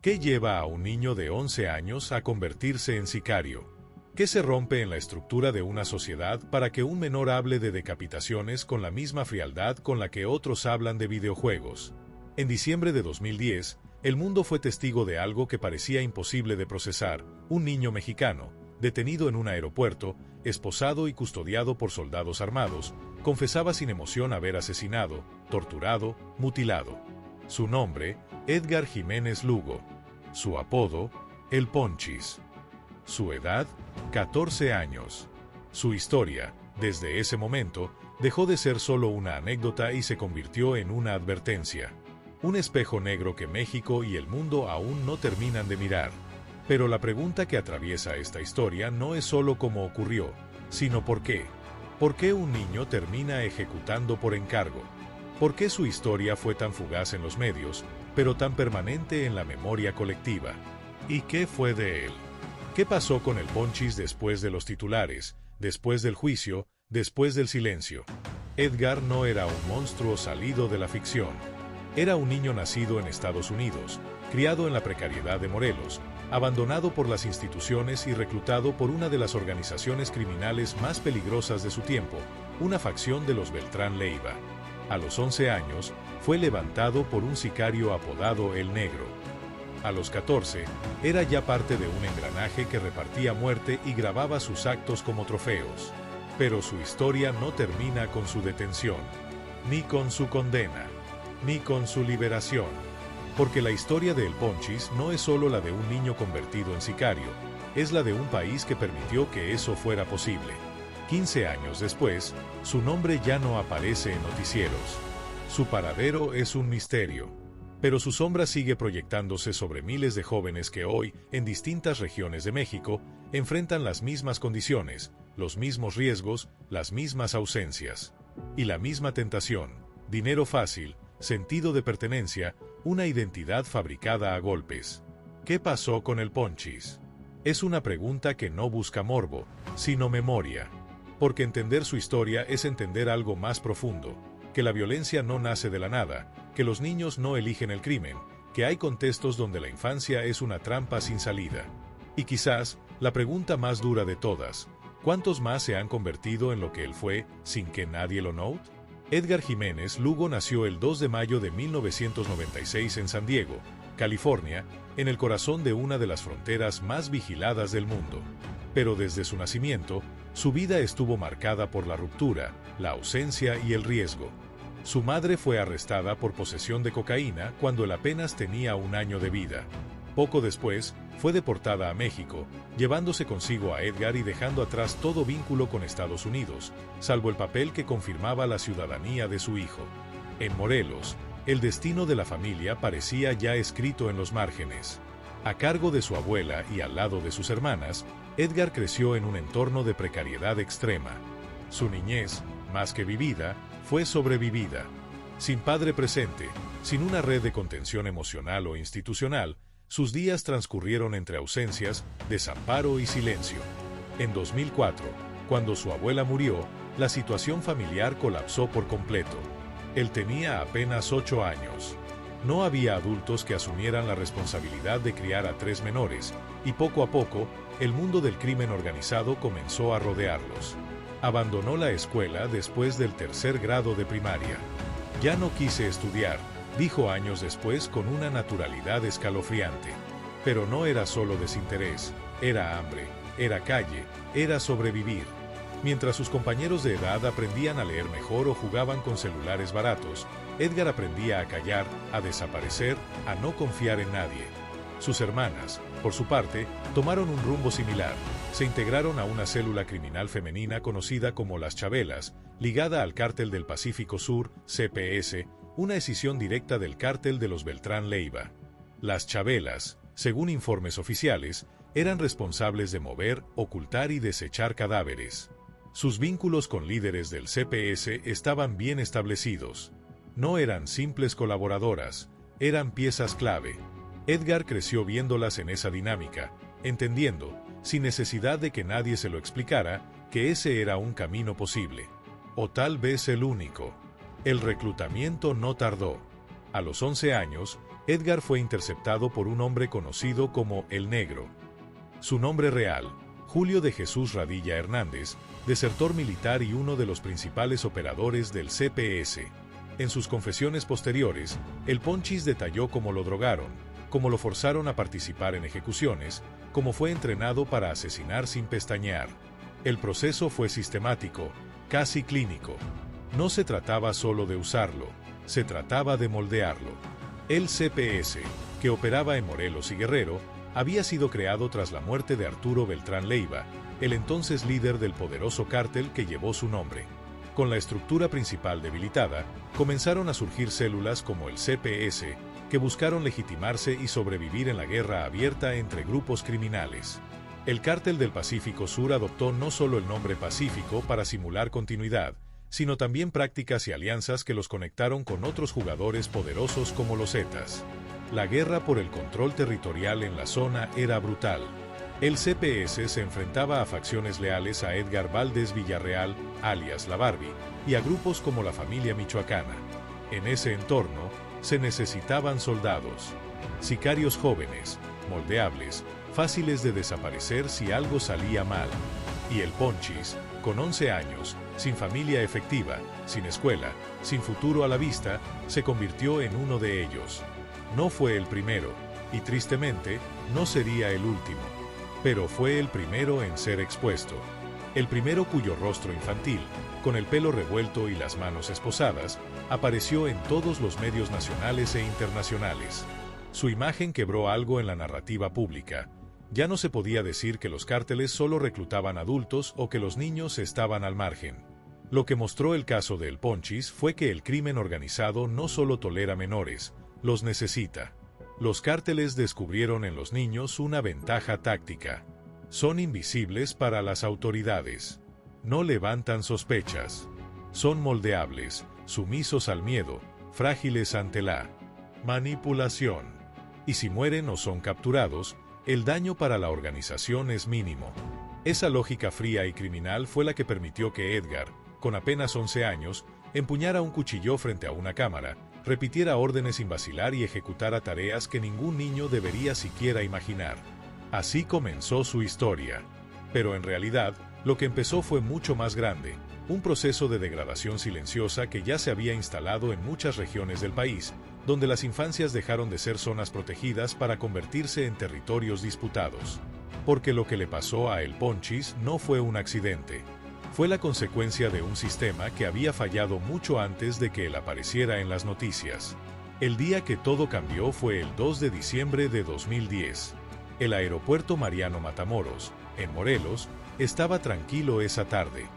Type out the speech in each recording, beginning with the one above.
¿Qué lleva a un niño de 11 años a convertirse en sicario? ¿Qué se rompe en la estructura de una sociedad para que un menor hable de decapitaciones con la misma frialdad con la que otros hablan de videojuegos? En diciembre de 2010, el mundo fue testigo de algo que parecía imposible de procesar: un niño mexicano, detenido en un aeropuerto, esposado y custodiado por soldados armados, confesaba sin emoción haber asesinado, torturado, mutilado. Su nombre, Edgar Jiménez Lugo. Su apodo, El Ponchis. Su edad, 14 años. Su historia, desde ese momento, dejó de ser solo una anécdota y se convirtió en una advertencia. Un espejo negro que México y el mundo aún no terminan de mirar. Pero la pregunta que atraviesa esta historia no es solo cómo ocurrió, sino por qué. ¿Por qué un niño termina ejecutando por encargo? ¿Por qué su historia fue tan fugaz en los medios, pero tan permanente en la memoria colectiva? ¿Y qué fue de él? ¿Qué pasó con el Ponchis después de los titulares, después del juicio, después del silencio? Edgar no era un monstruo salido de la ficción. Era un niño nacido en Estados Unidos, criado en la precariedad de Morelos, abandonado por las instituciones y reclutado por una de las organizaciones criminales más peligrosas de su tiempo, una facción de los Beltrán Leiva. A los 11 años, fue levantado por un sicario apodado El Negro. A los 14, era ya parte de un engranaje que repartía muerte y grababa sus actos como trofeos. Pero su historia no termina con su detención, ni con su condena, ni con su liberación. Porque la historia de El Ponchis no es solo la de un niño convertido en sicario, es la de un país que permitió que eso fuera posible. 15 años después, su nombre ya no aparece en noticieros. Su paradero es un misterio. Pero su sombra sigue proyectándose sobre miles de jóvenes que hoy, en distintas regiones de México, enfrentan las mismas condiciones, los mismos riesgos, las mismas ausencias. Y la misma tentación: dinero fácil, sentido de pertenencia, una identidad fabricada a golpes. ¿Qué pasó con el Ponchis? Es una pregunta que no busca morbo, sino memoria. Porque entender su historia es entender algo más profundo: que la violencia no nace de la nada, que los niños no eligen el crimen, que hay contextos donde la infancia es una trampa sin salida. Y quizás, la pregunta más dura de todas: ¿cuántos más se han convertido en lo que él fue, sin que nadie lo note? Edgar Jiménez Lugo nació el 2 de mayo de 1996 en San Diego, California, en el corazón de una de las fronteras más vigiladas del mundo. Pero desde su nacimiento, su vida estuvo marcada por la ruptura, la ausencia y el riesgo. Su madre fue arrestada por posesión de cocaína cuando él apenas tenía un año de vida. Poco después, fue deportada a México, llevándose consigo a Edgar y dejando atrás todo vínculo con Estados Unidos, salvo el papel que confirmaba la ciudadanía de su hijo. En Morelos, el destino de la familia parecía ya escrito en los márgenes. A cargo de su abuela y al lado de sus hermanas, Edgar creció en un entorno de precariedad extrema. Su niñez, más que vivida, fue sobrevivida. Sin padre presente, sin una red de contención emocional o institucional, sus días transcurrieron entre ausencias, desamparo y silencio. En 2004, cuando su abuela murió, la situación familiar colapsó por completo. Él tenía apenas 8 años. No había adultos que asumieran la responsabilidad de criar a 3 menores, y poco a poco, el mundo del crimen organizado comenzó a rodearlos. Abandonó la escuela después del 3er grado de primaria. «Ya no quise estudiar», dijo años después con una naturalidad escalofriante. Pero no era solo desinterés, era hambre, era calle, era sobrevivir. Mientras sus compañeros de edad aprendían a leer mejor o jugaban con celulares baratos, Edgar aprendía a callar, a desaparecer, a no confiar en nadie. Sus hermanas, por su parte, tomaron un rumbo similar. Se integraron a una célula criminal femenina conocida como Las Chabelas, ligada al Cártel del Pacífico Sur, CPS, una escisión directa del cártel de los Beltrán Leiva. Las Chabelas, según informes oficiales, eran responsables de mover, ocultar y desechar cadáveres. Sus vínculos con líderes del CPS estaban bien establecidos. No eran simples colaboradoras, eran piezas clave. Edgar creció viéndolas en esa dinámica, entendiendo, sin necesidad de que nadie se lo explicara, que ese era un camino posible. O tal vez el único. El reclutamiento no tardó. A los 11 años, Edgar fue interceptado por un hombre conocido como El Negro. Su nombre real, Julio de Jesús Radilla Hernández, desertor militar y uno de los principales operadores del CPS. En sus confesiones posteriores, el Ponchis detalló cómo lo drogaron, cómo lo forzaron a participar en ejecuciones, cómo fue entrenado para asesinar sin pestañear. El proceso fue sistemático, casi clínico. No se trataba solo de usarlo, se trataba de moldearlo. El CPS, que operaba en Morelos y Guerrero, había sido creado tras la muerte de Arturo Beltrán Leiva, el entonces líder del poderoso cártel que llevó su nombre. Con la estructura principal debilitada, comenzaron a surgir células como el CPS, que buscaron legitimarse y sobrevivir en la guerra abierta entre grupos criminales. El Cártel del Pacífico Sur adoptó no solo el nombre Pacífico para simular continuidad, sino también prácticas y alianzas que los conectaron con otros jugadores poderosos como los Zetas. La guerra por el control territorial en la zona era brutal. El CPS se enfrentaba a facciones leales a Edgar Valdés Villarreal, alias La Barbie, y a grupos como la familia michoacana. En ese entorno, se necesitaban soldados, sicarios jóvenes, moldeables, fáciles de desaparecer si algo salía mal. Y el Ponchis, con 11 años, sin familia efectiva, sin escuela, sin futuro a la vista, se convirtió en uno de ellos. No fue el primero, y tristemente, no sería el último. Pero fue el primero en ser expuesto. El primero cuyo rostro infantil, con el pelo revuelto y las manos esposadas, apareció en todos los medios nacionales e internacionales. Su imagen quebró algo en la narrativa pública. Ya no se podía decir que los cárteles solo reclutaban adultos o que los niños estaban al margen. Lo que mostró el caso de El Ponchis fue que el crimen organizado no solo tolera menores, los necesita. Los cárteles descubrieron en los niños una ventaja táctica. Son invisibles para las autoridades. No levantan sospechas. Son moldeables, sumisos al miedo, frágiles ante la manipulación. Y si mueren o son capturados, el daño para la organización es mínimo. Esa lógica fría y criminal fue la que permitió que Edgar, con apenas 11 años, empuñara un cuchillo frente a una cámara, repitiera órdenes sin vacilar y ejecutara tareas que ningún niño debería siquiera imaginar. Así comenzó su historia. Pero en realidad, lo que empezó fue mucho más grande, un proceso de degradación silenciosa que ya se había instalado en muchas regiones del país, donde las infancias dejaron de ser zonas protegidas para convertirse en territorios disputados. Porque lo que le pasó a El Ponchis no fue un accidente. Fue la consecuencia de un sistema que había fallado mucho antes de que él apareciera en las noticias. El día que todo cambió fue el 2 de diciembre de 2010. El aeropuerto Mariano Matamoros, en Morelos, estaba tranquilo esa tarde.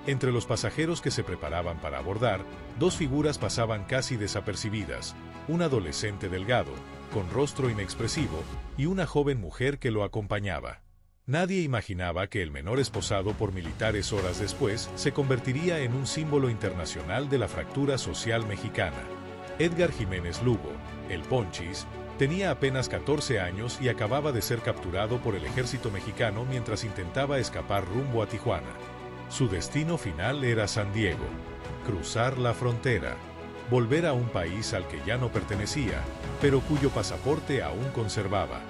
Entre los pasajeros que se preparaban para abordar, dos figuras pasaban casi desapercibidas, un adolescente delgado, con rostro inexpresivo, y una joven mujer que lo acompañaba. Nadie imaginaba que el menor esposado por militares horas después se convertiría en un símbolo internacional de la fractura social mexicana. Edgar Jiménez Lugo, El Ponchis, tenía apenas 14 años y acababa de ser capturado por el ejército mexicano mientras intentaba escapar rumbo a Tijuana. Su destino final era San Diego, cruzar la frontera, volver a un país al que ya no pertenecía, pero cuyo pasaporte aún conservaba.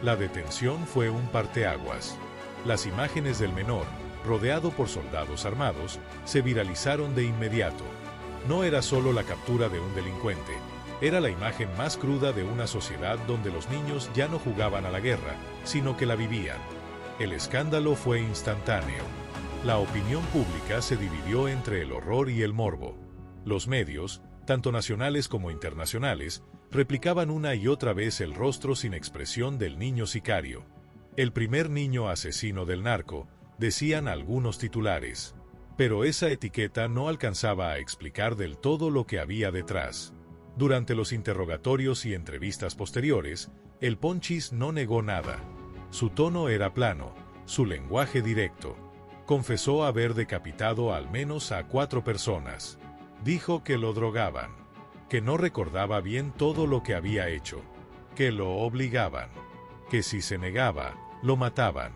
La detención fue un parteaguas. Las imágenes del menor, rodeado por soldados armados, se viralizaron de inmediato. No era solo la captura de un delincuente, era la imagen más cruda de una sociedad donde los niños ya no jugaban a la guerra, sino que la vivían. El escándalo fue instantáneo. La opinión pública se dividió entre el horror y el morbo. Los medios, tanto nacionales como internacionales, replicaban una y otra vez el rostro sin expresión del niño sicario. El primer niño asesino del narco, decían algunos titulares. Pero esa etiqueta no alcanzaba a explicar del todo lo que había detrás. Durante los interrogatorios y entrevistas posteriores, El Ponchis no negó nada. Su tono era plano, su lenguaje directo. Confesó haber decapitado al menos a 4 personas. Dijo que lo drogaban, que no recordaba bien todo lo que había hecho, que lo obligaban, que si se negaba, lo mataban.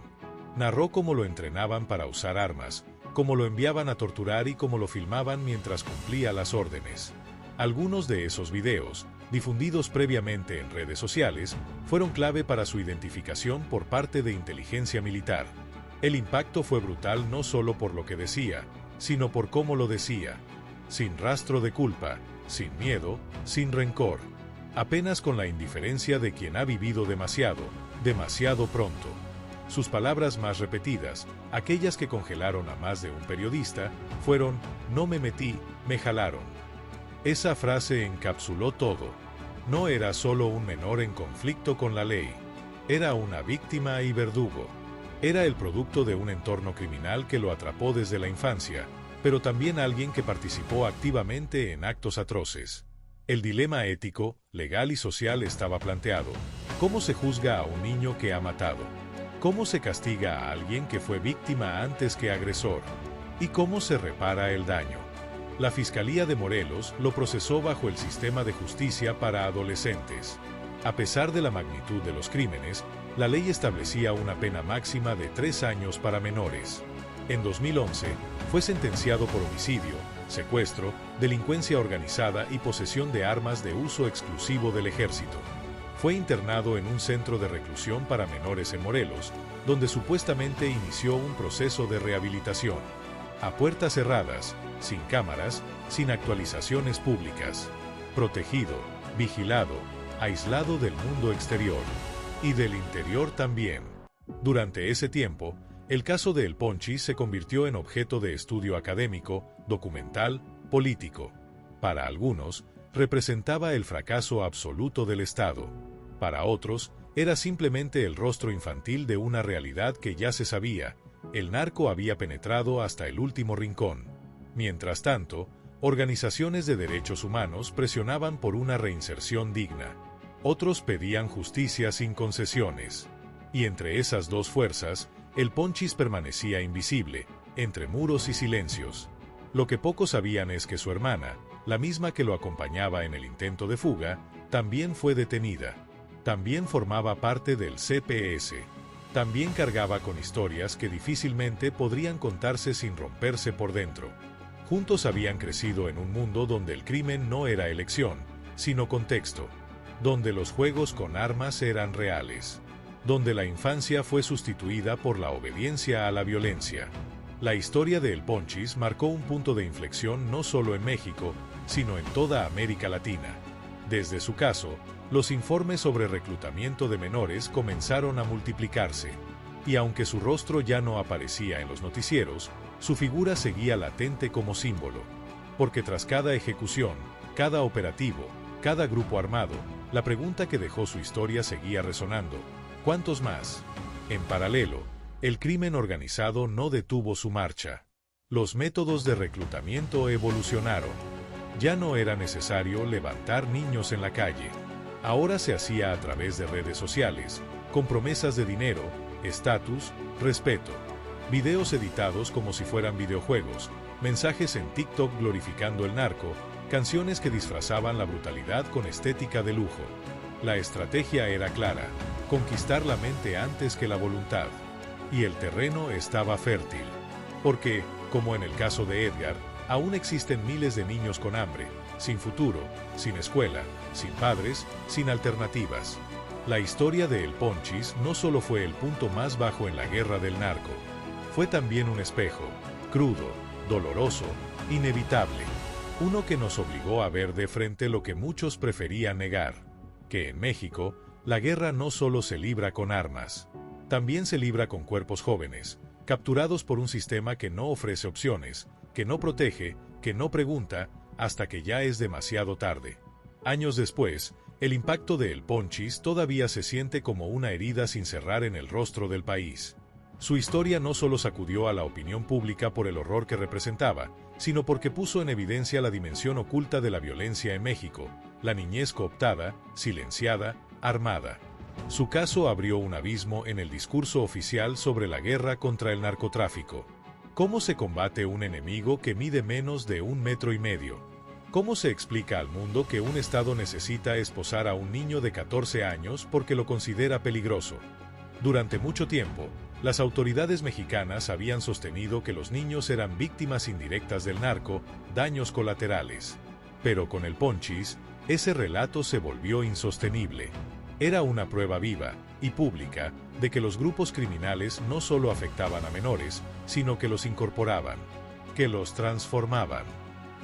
Narró cómo lo entrenaban para usar armas, cómo lo enviaban a torturar y cómo lo filmaban mientras cumplía las órdenes. Algunos de esos videos, difundidos previamente en redes sociales, fueron clave para su identificación por parte de inteligencia militar. El impacto fue brutal no solo por lo que decía, sino por cómo lo decía. Sin rastro de culpa, sin miedo, sin rencor. Apenas con la indiferencia de quien ha vivido demasiado, demasiado pronto. Sus palabras más repetidas, aquellas que congelaron a más de un periodista, fueron: "No me metí, me jalaron". Esa frase encapsuló todo. No era solo un menor en conflicto con la ley. Era una víctima y verdugo. Era el producto de un entorno criminal que lo atrapó desde la infancia, pero también alguien que participó activamente en actos atroces. El dilema ético, legal y social estaba planteado. ¿Cómo se juzga a un niño que ha matado? ¿Cómo se castiga a alguien que fue víctima antes que agresor? ¿Y cómo se repara el daño? La Fiscalía de Morelos lo procesó bajo el sistema de justicia para adolescentes. A pesar de la magnitud de los crímenes, la ley establecía una pena máxima de 3 años para menores. En 2011, fue sentenciado por homicidio, secuestro, delincuencia organizada y posesión de armas de uso exclusivo del ejército. Fue internado en un centro de reclusión para menores en Morelos, donde supuestamente inició un proceso de rehabilitación. A puertas cerradas, sin cámaras, sin actualizaciones públicas. Protegido, vigilado, aislado del mundo exterior. Y del interior también. Durante ese tiempo, el caso de El Ponchis se convirtió en objeto de estudio académico, documental, político. Para algunos, representaba el fracaso absoluto del Estado. Para otros, era simplemente el rostro infantil de una realidad que ya se sabía: el narco había penetrado hasta el último rincón. Mientras tanto, organizaciones de derechos humanos presionaban por una reinserción digna. Otros pedían justicia sin concesiones. Y entre esas dos fuerzas, El Ponchis permanecía invisible, entre muros y silencios. Lo que pocos sabían es que su hermana, la misma que lo acompañaba en el intento de fuga, también fue detenida. También formaba parte del CPS. También cargaba con historias que difícilmente podrían contarse sin romperse por dentro. Juntos habían crecido en un mundo donde el crimen no era elección, sino contexto. Donde los juegos con armas eran reales. Donde la infancia fue sustituida por la obediencia a la violencia. La historia de El Ponchis marcó un punto de inflexión no solo en México, sino en toda América Latina. Desde su caso, los informes sobre reclutamiento de menores comenzaron a multiplicarse. Y aunque su rostro ya no aparecía en los noticieros, su figura seguía latente como símbolo. Porque tras cada ejecución, cada operativo, cada grupo armado, la pregunta que dejó su historia seguía resonando: ¿cuántos más? En paralelo, el crimen organizado no detuvo su marcha. Los métodos de reclutamiento evolucionaron. Ya no era necesario levantar niños en la calle. Ahora se hacía a través de redes sociales, con promesas de dinero, estatus, respeto. Videos editados como si fueran videojuegos, mensajes en TikTok glorificando el narco, canciones que disfrazaban la brutalidad con estética de lujo. La estrategia era clara: conquistar la mente antes que la voluntad. Y el terreno estaba fértil. Porque, como en el caso de Edgar, aún existen miles de niños con hambre, sin futuro, sin escuela, sin padres, sin alternativas. La historia de El Ponchis no solo fue el punto más bajo en la guerra del narco. Fue también un espejo, crudo, doloroso, inevitable. Uno que nos obligó a ver de frente lo que muchos preferían negar: que en México, la guerra no solo se libra con armas. También se libra con cuerpos jóvenes, capturados por un sistema que no ofrece opciones, que no protege, que no pregunta, hasta que ya es demasiado tarde. Años después, el impacto de El Ponchis todavía se siente como una herida sin cerrar en el rostro del país. Su historia no solo sacudió a la opinión pública por el horror que representaba, sino porque puso en evidencia la dimensión oculta de la violencia en México: la niñez cooptada, silenciada, armada. Su caso abrió un abismo en el discurso oficial sobre la guerra contra el narcotráfico. ¿Cómo se combate un enemigo que mide menos de 1,5 metros? ¿Cómo se explica al mundo que un Estado necesita esposar a un niño de 14 años porque lo considera peligroso? Durante mucho tiempo, las autoridades mexicanas habían sostenido que los niños eran víctimas indirectas del narco, daños colaterales. Pero con El Ponchis, Ese relato se volvió insostenible. Era una prueba viva y pública de que los grupos criminales no solo afectaban a menores, sino que los incorporaban, que los transformaban,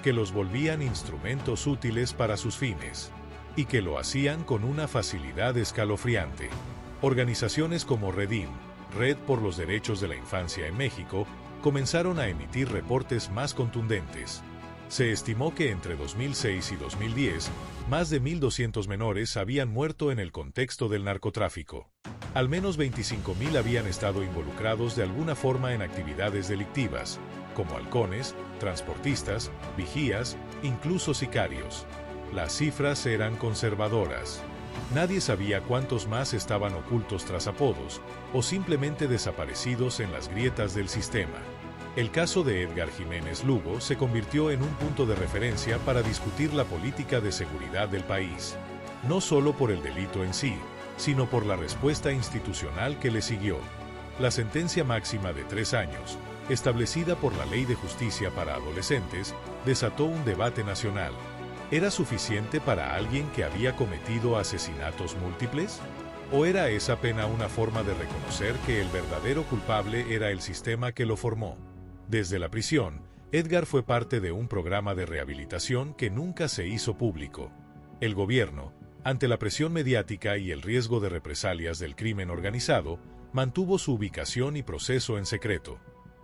que los volvían instrumentos útiles para sus fines, y que lo hacían con una facilidad escalofriante. Organizaciones como Redim, Red por los Derechos de la Infancia en México, comenzaron a emitir reportes más contundentes. Se estimó que entre 2006 y 2010, más de 1.200 menores habían muerto en el contexto del narcotráfico. Al menos 25.000 habían estado involucrados de alguna forma en actividades delictivas, como halcones, transportistas, vigías, incluso sicarios. Las cifras eran conservadoras. Nadie sabía cuántos más estaban ocultos tras apodos, o simplemente desaparecidos en las grietas del sistema. El caso de Edgar Jiménez Lugo se convirtió en un punto de referencia para discutir la política de seguridad del país, no solo por el delito en sí, sino por la respuesta institucional que le siguió. La sentencia máxima de 3 años, establecida por la Ley de Justicia para Adolescentes, desató un debate nacional. ¿Era suficiente para alguien que había cometido asesinatos múltiples? ¿O era esa pena una forma de reconocer que el verdadero culpable era el sistema que lo formó? Desde la prisión, Edgar fue parte de un programa de rehabilitación que nunca se hizo público. El gobierno, ante la presión mediática y el riesgo de represalias del crimen organizado, mantuvo su ubicación y proceso en secreto.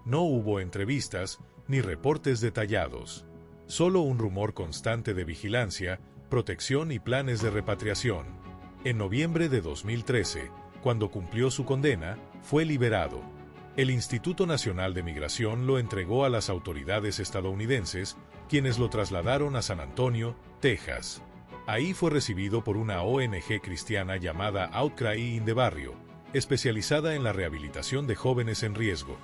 No hubo entrevistas ni reportes detallados. Solo un rumor constante de vigilancia, protección y planes de repatriación. En noviembre de 2013, cuando cumplió su condena, fue liberado. El Instituto Nacional de Migración lo entregó a las autoridades estadounidenses, quienes lo trasladaron a San Antonio, Texas. Ahí fue recibido por una ONG cristiana llamada Outcry in the Barrio, especializada en la rehabilitación de jóvenes en riesgo.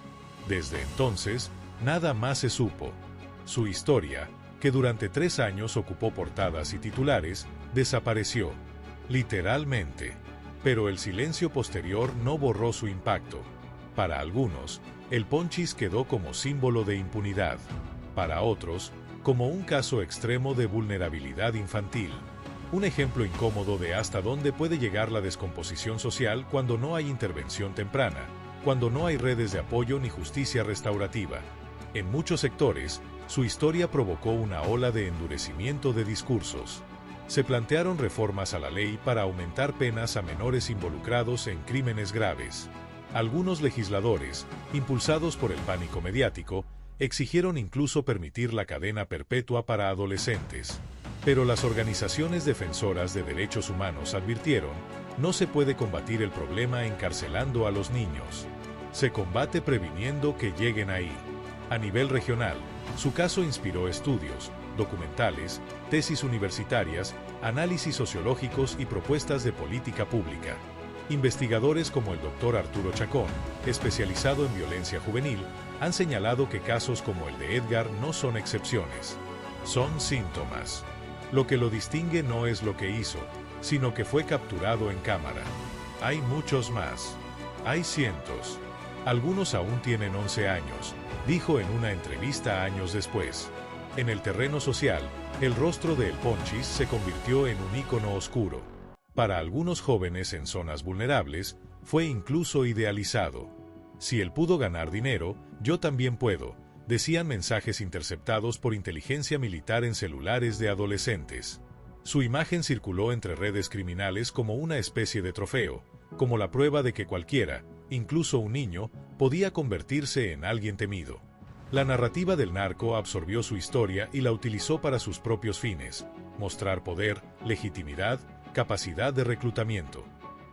Desde entonces, nada más se supo. Su historia, que durante 3 años ocupó portadas y titulares, desapareció, literalmente. Pero el silencio posterior no borró su impacto. Para algunos, el Ponchis quedó como símbolo de impunidad. Para otros, como un caso extremo de vulnerabilidad infantil. Un ejemplo incómodo de hasta dónde puede llegar la descomposición social cuando no hay intervención temprana, cuando no hay redes de apoyo ni justicia restaurativa. En muchos sectores, su historia provocó una ola de endurecimiento de discursos. Se plantearon reformas a la ley para aumentar penas a menores involucrados en crímenes graves. Algunos legisladores, impulsados por el pánico mediático, exigieron incluso permitir la cadena perpetua para adolescentes. Pero las organizaciones defensoras de derechos humanos advirtieron, no se puede combatir el problema encarcelando a los niños. Se combate previniendo que lleguen ahí. A nivel regional, su caso inspiró estudios, documentales, tesis universitarias, análisis sociológicos y propuestas de política pública. Investigadores como el Dr. Arturo Chacón, especializado en violencia juvenil, han señalado que casos como el de Edgar no son excepciones. Son síntomas. Lo que lo distingue no es lo que hizo, sino que fue capturado en cámara. Hay muchos más. Hay cientos. Algunos aún tienen 11 años, dijo en una entrevista años después. En el terreno social, el rostro de El Ponchis se convirtió en un ícono oscuro. Para algunos jóvenes en zonas vulnerables, fue incluso idealizado. Si él pudo ganar dinero, yo también puedo, decían mensajes interceptados por inteligencia militar en celulares de adolescentes. Su imagen circuló entre redes criminales como una especie de trofeo, como la prueba de que cualquiera, incluso un niño, podía convertirse en alguien temido. La narrativa del narco absorbió su historia y la utilizó para sus propios fines, mostrar poder, legitimidad, capacidad de reclutamiento.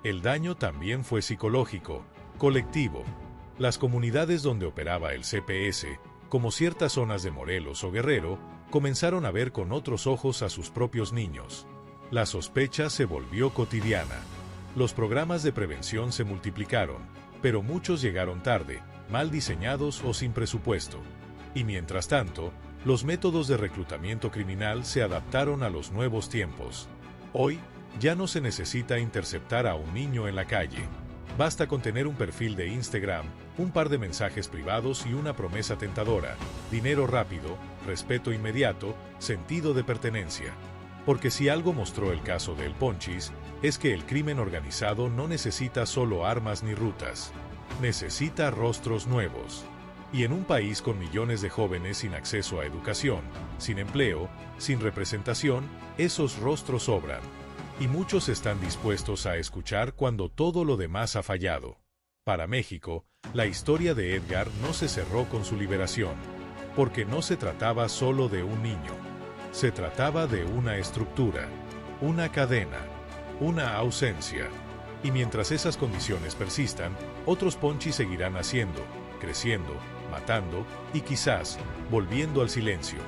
El daño también fue psicológico, colectivo. Las comunidades donde operaba el CPS, como ciertas zonas de Morelos o Guerrero, comenzaron a ver con otros ojos a sus propios niños. La sospecha se volvió cotidiana. Los programas de prevención se multiplicaron, pero muchos llegaron tarde, mal diseñados o sin presupuesto. Y mientras tanto, los métodos de reclutamiento criminal se adaptaron a los nuevos tiempos. Hoy, ya no se necesita interceptar a un niño en la calle. Basta con tener un perfil de Instagram, un par de mensajes privados y una promesa tentadora, dinero rápido, respeto inmediato, sentido de pertenencia. Porque si algo mostró el caso de El Ponchis, es que el crimen organizado no necesita solo armas ni rutas. Necesita rostros nuevos. Y en un país con millones de jóvenes sin acceso a educación, sin empleo, sin representación, esos rostros sobran. Y muchos están dispuestos a escuchar cuando todo lo demás ha fallado. Para México, la historia de Edgar no se cerró con su liberación, porque no se trataba solo de un niño. Se trataba de una estructura, una cadena, una ausencia. Y mientras esas condiciones persistan, otros Ponchis seguirán naciendo, creciendo, matando y quizás volviendo al silencio.